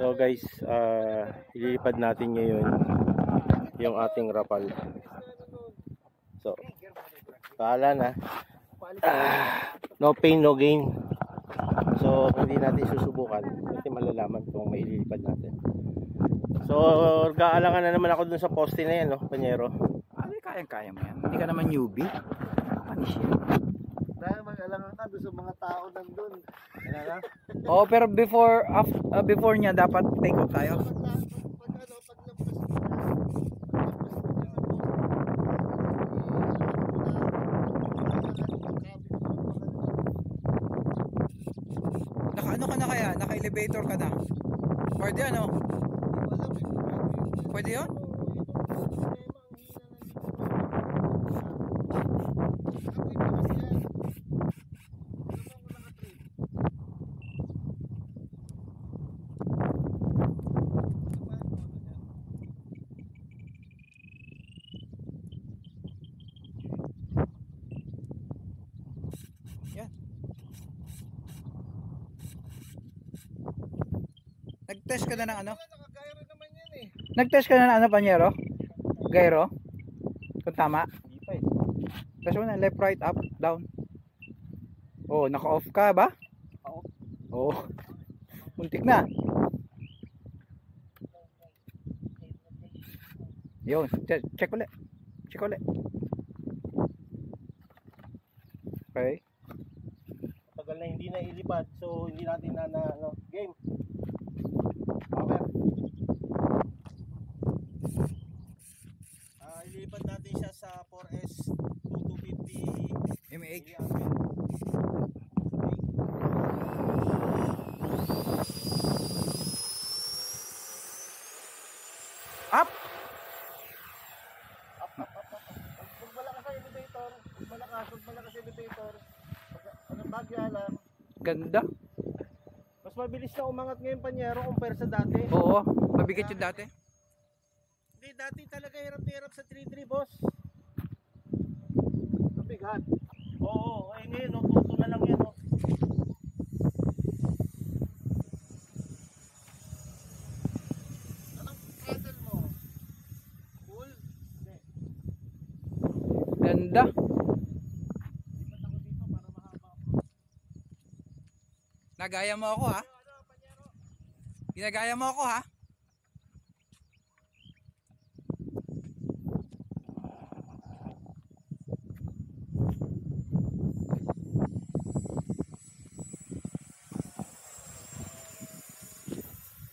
So guys, ililipad natin ngayon yung ating rapal. So, paala na. No pain, no gain. So, kung hindi natin susubukan, natin malalaman kung may ililipad natin. So, gaalangan na naman ako dun sa poste na yan, no, Panyero. Ay, kayang-kaya mo yan. Hindi ka naman newbie. Panis yan. Dahil mag-alangan ka doon sa mga tao nandun. Oo, pero before niya dapat take off tayo. Naka-ano ka na kaya? Naka-elevator ka na? Pwede ano? Pwede yun? Nag-test ka na ng ano? Nag-test ka na ng ano, Panyero? Gyro? Kung tama? Hindi pa eh. Test mo na, left, right, up, down. Oh, naka-off ka ba? Oo. Oh. Muntik na. Yun, check ulit. Check ulit. Okay. Tagal na hindi na ilipad, so hindi natin na ano, game. Power. Ilipad natin siya sa 4S 2250 mAh. Up! Kung malakas ang elevator, kung malakas elevator, ang bagya lang. Ganda. Mas mabilis na umangat ngayon, Panyero, compare sa dati. Oo, mabigat yung dati. Hindi, dati talaga hirap na hirap sa 3-3, boss. Mabigat. Oo, ay ngayon, no, tuto na lang yan, no. Anong throttle mo? Full? Hindi. Ganda. Lipat ako dito para mahaba ako. Nagaya mo ako ha. Ginagaya mo ako ha.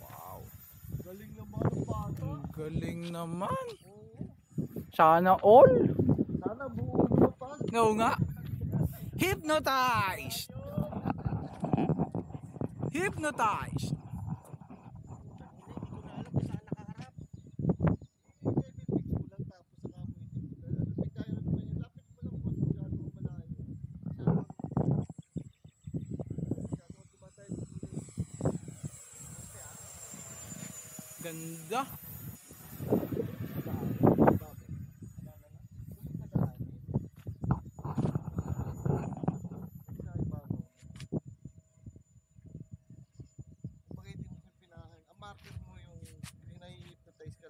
Wow. Galing naman ang bata. Galing naman. Oo. Sana all. Sana buo mo pa. Oo nga. Hypnotized. Hypnotized. Ganda.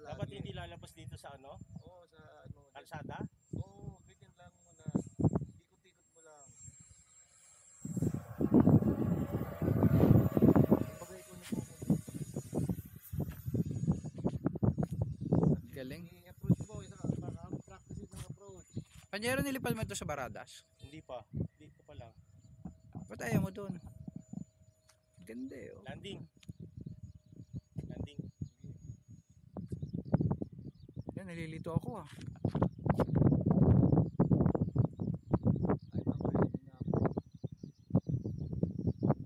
Dapat hindi lalabas dito sa ano? Oo, sa ano. Kalsada? Oo, ganyan lang muna. Ikot-ikot mo lang. Bagay ko na po. Galing. I-approach mo, practice ng approach. Panyero, nilipad mo ito sa Baradas? Hindi pa. Dito pa lang. Ba't ayaw mo doon? Ganda eh. Oh. Landing. Landing. Yan, nalilito ako ah. Ay, mamaya na ako.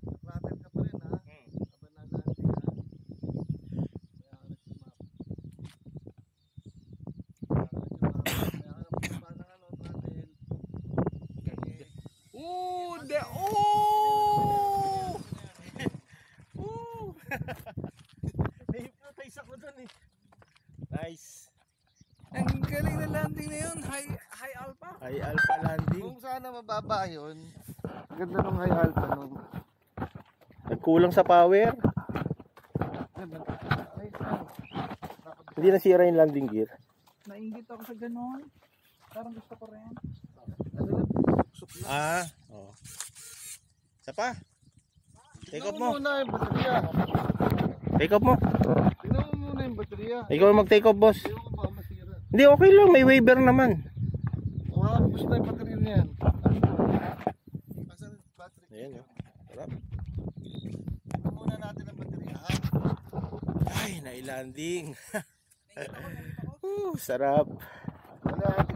Naklater ka pa rin ha. Aba na natin ha. Kaya ka nag-sumap. Kaya ka nag-sumap ng ano, throttle. Ooh, de oh! Woo! Na-hypnotize ako dun eh. Nice. Ang galing na landing na yun. High alpha. High alpha landing. Kung sana mababa yun, ganda nung high alpha nun. Nagkulang sa power. Ganda. Hindi nasira yung landing gear. Nainggit ako sa ganon. Parang gusto ko rin. Oh. Isa pa. Take off Tingnan mo. muna yung baterya. Take off mo. Tingnan mo muna yung baterya. Ikaw ang mag-take off, boss. Ayaw ko ba masira. Hindi, okay lang. May waiver naman. Gusto na yung baterya niyan. Asan yung battery? Ayan, yun. Sarap. Tingnan muna natin ang baterya. Ay, nailanding. Sarap. Wala.